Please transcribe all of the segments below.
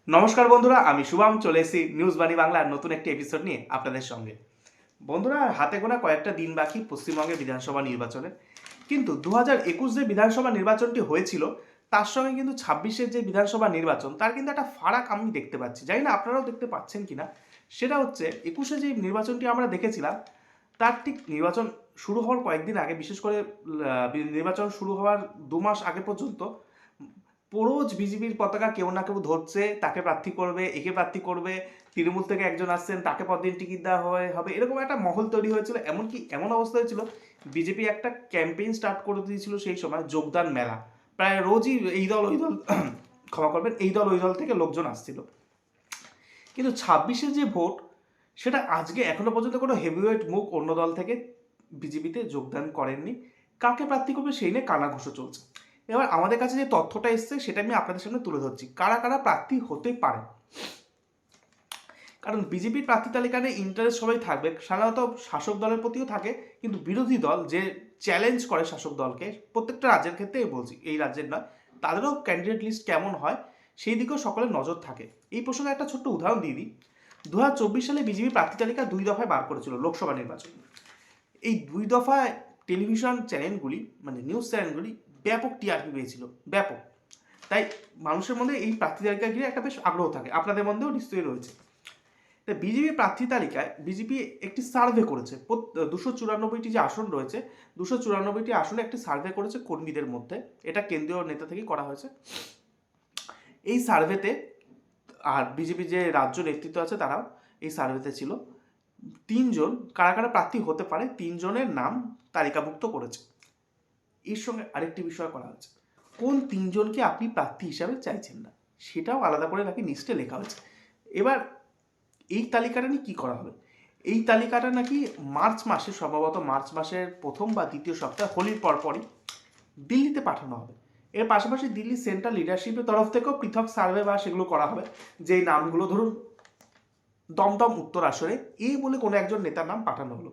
নমস্কার বন্ধুরা, আমি শুভম চলে এসেছি নিউজ বাণী বাংলার নতুন একটি এপিসোড নিয়ে আপনাদের সঙ্গে। বন্ধুরা, হাতে গোনা কয়েকটা দিন বাকি পশ্চিমবঙ্গের বিধানসভা নির্বাচনে, কিন্তু 2021 যে বিধানসভা নির্বাচনটি হয়েছিল তার সঙ্গে কিন্তু 26-এর যে বিধানসভা নির্বাচন তার কিন্তু একটা ফারাক আমি দেখতে পাচ্ছি। জানি না আপনারাও দেখতে পাচ্ছেন কিনা। সেটা হচ্ছে 21-এ যে নির্বাচনটি আমরা দেখেছিলাম তার ঠিক নির্বাচন শুরু হওয়ার কয়েকদিন আগে, বিশেষ করে নির্বাচন শুরু হওয়ার 2 মাস আগে পর্যন্ত পুরো বিজেপির পতাকা কেউ না কেউ ধরছে, তাকে প্রার্থী করবে, একে প্রার্থী করবে, তৃণমূল থেকে একজন আসছেন তাকে পরদিন টিকিট দেওয়া হবে, এরকম একটা মহল তৈরি হয়েছিল। এমনকি এমন অবস্থা হয়েছিল বিজেপি একটা ক্যাম্পেইন স্টার্ট করে দিয়েছিল সেই সময়, যোগদান মেলা। প্রায় রোজই এই দল ওই দল ক্ষমা করবেন, এই দল ওই দল থেকে লোকজন আসছিল। কিন্তু 26-এর যে ভোট, সেটা আজকে এখনো পর্যন্ত কোনো হেভিওয়েট মুখ অন্য দল থেকে বিজেপিতে যোগদান করেননি। কাকে প্রার্থী করবে সেই নিয়ে কানাঘুষো চলছে। এবার আমাদের কাছে যে তথ্যটা এসছে সেটা আমি আপনাদের সামনে তুলে ধরছি, কারা কারা প্রার্থী হতে পারে। কারণ বিজেপির প্রার্থী তালিকা নিয়ে ইন্টারেস্ট সবাই থাকবে, সাধারণত শাসক দলের প্রতিও থাকে, কিন্তু বিরোধী দল যে চ্যালেঞ্জ করে শাসক দলকে, প্রত্যেকটা রাজ্যের ক্ষেত্রেই বলছি, এই রাজ্যের নয়, তাদেরও ক্যান্ডিডেট লিস্ট কেমন হয় সেই দিকেও সকলের নজর থাকে। এই প্রসঙ্গে একটা ছোট্ট উদাহরণ দিয়ে দিই। 2024 সালে বিজেপি প্রার্থী তালিকা 2 দফায় বার করেছিল লোকসভা নির্বাচন। এই 2 দফায় টেলিভিশন চ্যানেলগুলি, মানে নিউজ চ্যানেলগুলি ব্যাপক টিআরপি পেয়েছিল, ব্যাপক। তাই মানুষের মধ্যে এই প্রার্থী তালিকা ঘিরে একটা বেশ আগ্রহ থাকে, আপনাদের মধ্যেও নিশ্চয়ই রয়েছে। তাই বিজেপি প্রার্থী তালিকায় বিজেপি একটি সার্ভে করেছে। 294টি যে আসন রয়েছে, 294টি আসনে একটি সার্ভে করেছে কর্মীদের মধ্যে। এটা কেন্দ্রীয় নেতা থেকেই করা হয়েছে। এই সার্ভেতে, আর বিজেপি যে রাজ্য নেতৃত্ব আছে তারাও এই সার্ভেতে ছিল, 3জন কারা কারা প্রার্থী হতে পারে 3জনের নাম তালিকাভুক্ত করেছে। এর সঙ্গে আরেকটি বিষয় করা হয়েছে, কোন 3জনকে আপনি প্রার্থী হিসাবে চাইছেন না সেটাও আলাদা করে নাকি লিস্টে লেখা হয়েছে। এবার এই তালিকাটা নিয়ে কী করা হবে, এই তালিকাটা নাকি মার্চ মাসে, সম্ভবত মার্চ মাসের প্রথম বা দ্বিতীয় সপ্তাহে, হোলির পরপরই দিল্লিতে পাঠানো হবে। এর পাশাপাশি দিল্লি সেন্ট্রাল লিডারশিপের তরফ থেকেও পৃথক সার্ভে বা সেগুলো করা হবে। যেই নামগুলো, ধরুন দমদম উত্তর আসরে এ বলে কোনো একজন নেতার নাম পাঠানো হলো,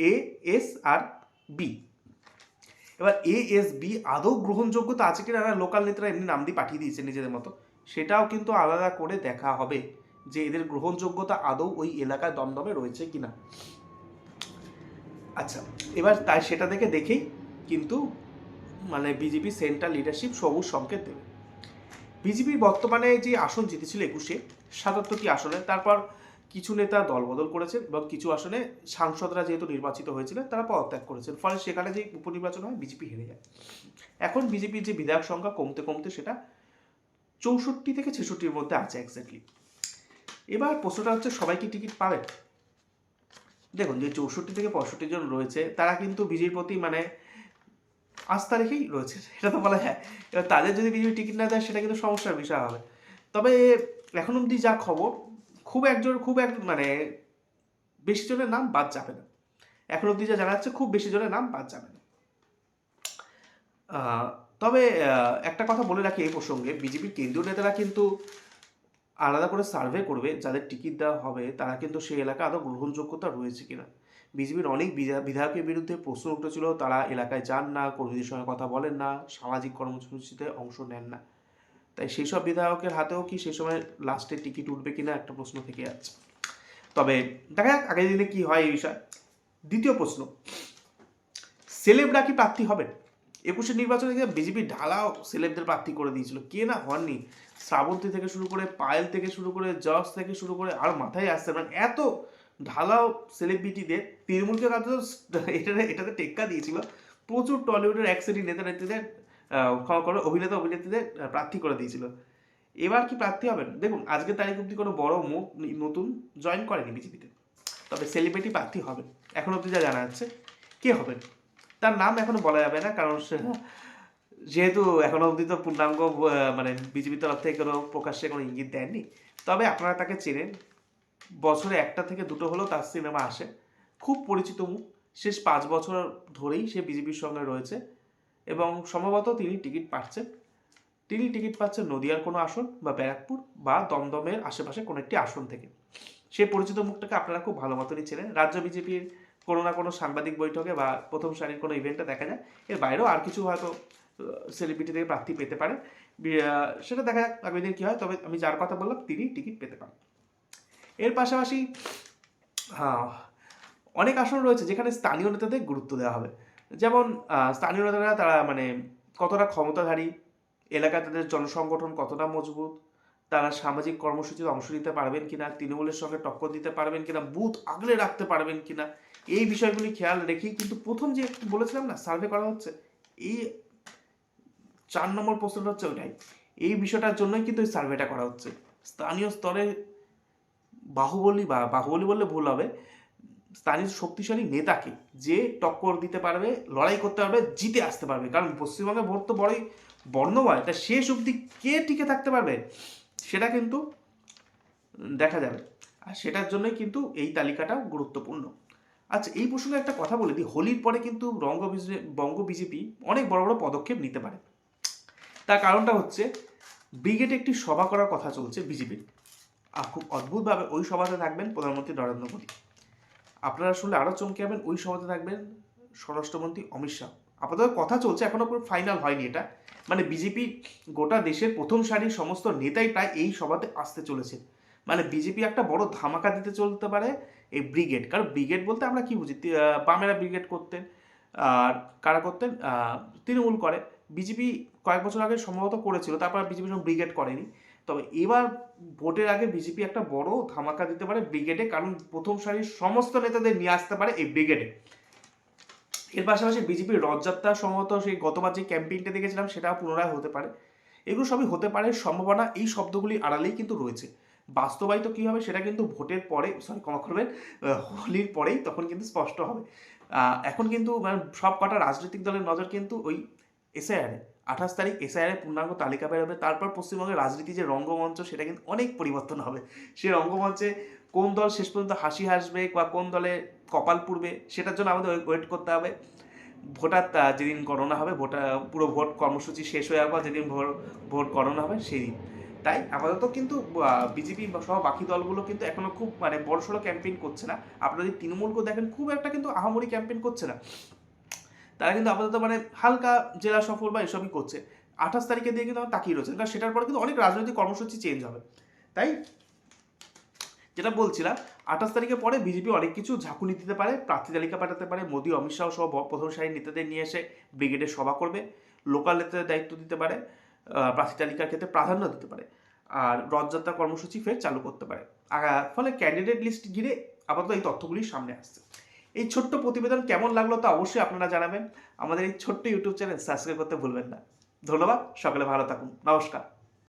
এ, এস আর বি। এবার এ, এস, বি আদৌ গ্রহণযোগ্যতা আছে কিনা, লোকাল নেতারা এমনি নাম দিয়ে পাঠিয়ে দিয়েছে নিজেদের মতো, সেটাও কিন্তু আলাদা করে দেখা হবে যে এদের গ্রহণযোগ্যতা আদৌ ওই এলাকায় দমদমে রয়েছে কিনা। আচ্ছা, এবার তাই সেটা দেখেই কিন্তু মানে বিজেপি সেন্ট্রাল লিডারশিপ সবুজ সংকেত দেবে। বিজেপির বর্তমানে যে আসন জিতেছিল 21-এ 77টি আসনে, তারপর কিছু নেতা দলবদল করেছেন এবং কিছু আসনে সাংসদরা যেহেতু নির্বাচিত হয়েছিলেন তারা পদত্যাগ করেছেন, ফলে সেখানে যে উপনির্বাচন হয় বিজেপি হেরে যায়। এখন বিজেপির যে বিধায়ক সংখ্যা কমতে কমতে সেটা 64 থেকে 66-র মধ্যে আছে এক্স্যাক্টলি। এবার প্রশ্নটা হচ্ছে, সবাই কি টিকিট পাবে? দেখুন, যে 64 থেকে 65 জন রয়েছে তারা কিন্তু বিজেপির প্রতি মানে আস্থা রেখেই রয়েছে, এটা তো বলা যায়। এবার তাদের যদি বিজেপি টিকিট না দেয় সেটা কিন্তু সমস্যার বিষয় হবে। তবে এখন অবধি যা খবর, খুব এক মানে বেশি জনের নাম বাদ যাবে না। এখন অবধি যা জানা যাচ্ছে, খুব বেশি জনের নাম বাদ যাবে না। তবে একটা কথা বলে রাখি এই প্রসঙ্গে, বিজেপির কেন্দ্রীয় নেতারা কিন্তু আলাদা করে সার্ভে করবে, যাদের টিকিট দেওয়া হবে তারা কিন্তু সেই এলাকা আদৌ গ্রহণযোগ্যতা রয়েছে কিনা। বিজেপির অনেক বিধায়কের বিরুদ্ধে প্রশ্ন উঠেছিল, তারা এলাকায় যান না, কর্মীদের সঙ্গে কথা বলেন না, সামাজিক কর্মসূচিতে অংশ নেন না। তাই সেই সব বিধায়কের হাতেও কি সেই সময় লাস্টে টিকিট উঠবে কিনা একটা প্রশ্ন থেকে যাচ্ছে। তবে দেখা যাক আগামী দিনে কি হয় এই বিষয়। দ্বিতীয় প্রশ্ন, সেলেবরা কি প্রার্থী হবেন? 21-এর নির্বাচনে বিজেপি ঢালাও সেলেবদের প্রার্থী করে দিয়েছিল, কে না হননি। শ্রাবন্তী থেকে শুরু করে, পায়েল থেকে শুরু করে, জজ থেকে শুরু করে, আর মাথায় আসছে মানে এত ঢালাও সেলিব্রিটিদের তৃণমূলকে এটাতে টেক্কা দিয়েছিল। প্রচুর টলিউডের অ্যাক্সেন্টি নেতা নেত্রীদের, ক্ষমা করে অভিনেতা অভিনেত্রীদের প্রার্থী করে দিয়েছিল। এবার কি প্রার্থী হবেন? দেখুন, আজকের তারিখ অব্দি কোনো বড় মুখ নতুন জয়েন করেনি বিজেপিতে, তবে সেলিব্রিটি প্রার্থী হবেন এখন অব্দি যা জানা যাচ্ছে। কে হবেন তার নাম এখনো বলা যাবে না, কারণ যেহেতু এখনো অবধি তো পূর্ণাঙ্গ মানে বিজেপির তরফ থেকে কোনো প্রকাশ্যে কোনো ইঙ্গিত দেননি। তবে আপনারা তাকে চেনেন, বছরে 1টা থেকে 2টো হলেও তার সিনেমা আসে, খুব পরিচিত মুখ। শেষ 5 বছর ধরেই সে বিজেপির সঙ্গে রয়েছে এবং সম্ভবত তিনি টিকিট পাচ্ছেন নদিয়ার কোনো আসন বা ব্যারাকপুর বা দমদমের আশেপাশে কোনো একটি আসন থেকে। সে পরিচিত মুখটাকে আপনারা খুব ভালো মতনই চেনেন, রাজ্য বিজেপির কোনো না কোনো সাংবাদিক বৈঠকে বা প্রথম সারির কোনো ইভেন্টে দেখা যায়। এর বাইরেও আর কিছু হয়তো সেলিব্রিটি থেকে প্রার্থী পেতে পারে। সেটা দেখা যাক আগামী দিন কী হয়, তবে আমি যার কথা বললাম তিনি টিকিট পেতে পারেন। এর পাশাপাশি হ্যাঁ, অনেক আসন রয়েছে যেখানে স্থানীয় নেতাদের গুরুত্ব দেওয়া হবে। যেমন স্থানীয় নেতারা তারা মানে কতটা ক্ষমতাধারী, এলাকায় তাদের জনসংগঠন কতটা মজবুত, তারা সামাজিক কর্মসূচিতে অংশ নিতে পারবেন কিনা, তৃণমূলের সঙ্গে টক্কর দিতে পারবেন কিনা, বুথ আগলে রাখতে পারবেন কিনা, এই বিষয়গুলি খেয়াল রেখেই কিন্তু প্রথম যে বলেছিলাম না সার্ভে করা হচ্ছে, এই 4 নম্বর প্রশ্নটা হচ্ছে ওইটাই। এই বিষয়টার জন্যই কিন্তু এই সার্ভেটা করা হচ্ছে। স্থানীয় স্তরে বাহুবলী বললে ভুল হবে, স্থানীয় শক্তিশালী নেতাকে যে টক্কর দিতে পারবে, লড়াই করতে পারবে, জিতে আসতে পারবে। কারণ পশ্চিমবঙ্গে ভোট তো বড়ই বর্ণময়, তা শেষ অবধি কে টিকে থাকতে পারবে সেটা কিন্তু দেখা যাবে। আর সেটার জন্যই কিন্তু এই তালিকাটাও গুরুত্বপূর্ণ। আচ্ছা, এই প্রসঙ্গে একটা কথা বলে দিই, হোলির পরে কিন্তু বঙ্গ বিজেপি অনেক বড় বড় পদক্ষেপ নিতে পারে। তার কারণটা হচ্ছে ব্রিগেডে একটি সভা করার কথা চলছে বিজেপির। আর খুব অদ্ভুতভাবে ওই সভাতে থাকবেন প্রধানমন্ত্রী নরেন্দ্র মোদী। আপনারা শুনলে আরও চমকে যাবেন, ওই সভাতে থাকবেন স্বরাষ্ট্রমন্ত্রী অমিত শাহ। আপাতত কথা চলছে, এখনও পুরো ফাইনাল হয়নি এটা। মানে বিজেপি গোটা দেশের প্রথম সারির সমস্ত নেতাই প্রায় এই সভাতে আসতে চলেছে। মানে বিজেপি একটা বড় ধামাকা দিতে চলতে পারে এই ব্রিগেড। কারণ ব্রিগেড বলতে আমরা কি বুঝি, বামেরা ব্রিগেড করতেন, আর কারা করতেন, তৃণমূল করে। বিজেপি কয়েক বছর আগে সম্ভবত করেছিল, তারপর বিজেপি ব্রিগেড করেনি। তবে এবার ভোটের আগে বিজেপি একটা বড় ধামাকা দিতে পারে ব্রিগেডে, কারণ প্রথম সারির সমস্ত নেতাদের নিয়ে আসতে পারে এই ব্রিগেডে। এর পাশাপাশি বিজেপির রথযাত্রা সম্ভবত সেই গতবার যে ক্যাম্পেইনটা দেখেছিলাম সেটাও পুনরায় হতে পারে। এগুলো সবই হতে পারে, সম্ভাবনা এই শব্দগুলি আড়ালেই কিন্তু রয়েছে। বাস্তবায়িত কী হবে সেটা কিন্তু ভোটের পরে, ক্ষমা করবেন, হোলির পরেই তখন কিন্তু স্পষ্ট হবে। এখন কিন্তু মানে সব কটা রাজনৈতিক দলের নজর কিন্তু ওই এসআইআরে। 28 তারিখ এসআইআরের পূর্ণাঙ্গ তালিকা বেরোবে, তারপর পশ্চিমবঙ্গের রাজনীতি যে রঙ্গমঞ্চ সেটা কিন্তু অনেক পরিবর্তন হবে। সেই রঙ্গমঞ্চে কোন দল শেষ পর্যন্ত হাসি হাসবে বা কোন দলে কপাল পুড়বে সেটার জন্য আমাদের ওয়েট করতে হবে। ভোটার যেদিন গণনা হবে, পুরো ভোট কর্মসূচি শেষ হয়ে যাওয়ার পর যেদিন ভোট গণনা হবে সেই দিন। তাই আপাতত কিন্তু বিজেপি সহ বাকি দলগুলো কিন্তু এখনো খুব মানে বড়সড় ক্যাম্পেইন করছে না। আপনারা যদি তৃণমূলকেও দেখেন খুব একটা কিন্তু আহামরি ক্যাম্পেইন করছে না, তারা কিন্তু আপাতত মানে হালকা জেলা সফর বা এসবই করছে। 28 তারিখে দিয়ে কিন্তু আমার তাকিয়ে রয়েছে, কারণ সেটার পরে কিন্তু অনেক রাজনৈতিক কর্মসূচি চেঞ্জ হবে। তাই যেটা বলছিলাম, 28 তারিখের পরে বিজেপি অনেক কিছু ঝাঁকুনি দিতে পারে, প্রার্থী তালিকা পাঠাতে পারে, মোদী অমিত শাহ সহ প্রথম সারির নেতাদের নিয়ে এসে ব্রিগেডের সভা করবে, লোকাল নেতাদের দায়িত্ব দিতে পারে, প্রার্থী তালিকার ক্ষেত্রে প্রাধান্য দিতে পারে, আর রথযাত্রা কর্মসূচি ফের চালু করতে পারে। ফলে ক্যান্ডিডেট লিস্ট ঘিরে আপাতত এই তথ্যগুলি সামনে আসছে। এই ছোট্ট প্রতিবেদন কেমন লাগলো তা অবশ্যই আপনারা জানাবেন। আমাদের এই ছোট্ট ইউটিউব চ্যানেল সাবস্ক্রাইব করতে ভুলবেন না। ধন্যবাদ, সকলে ভালো থাকুন, নমস্কার।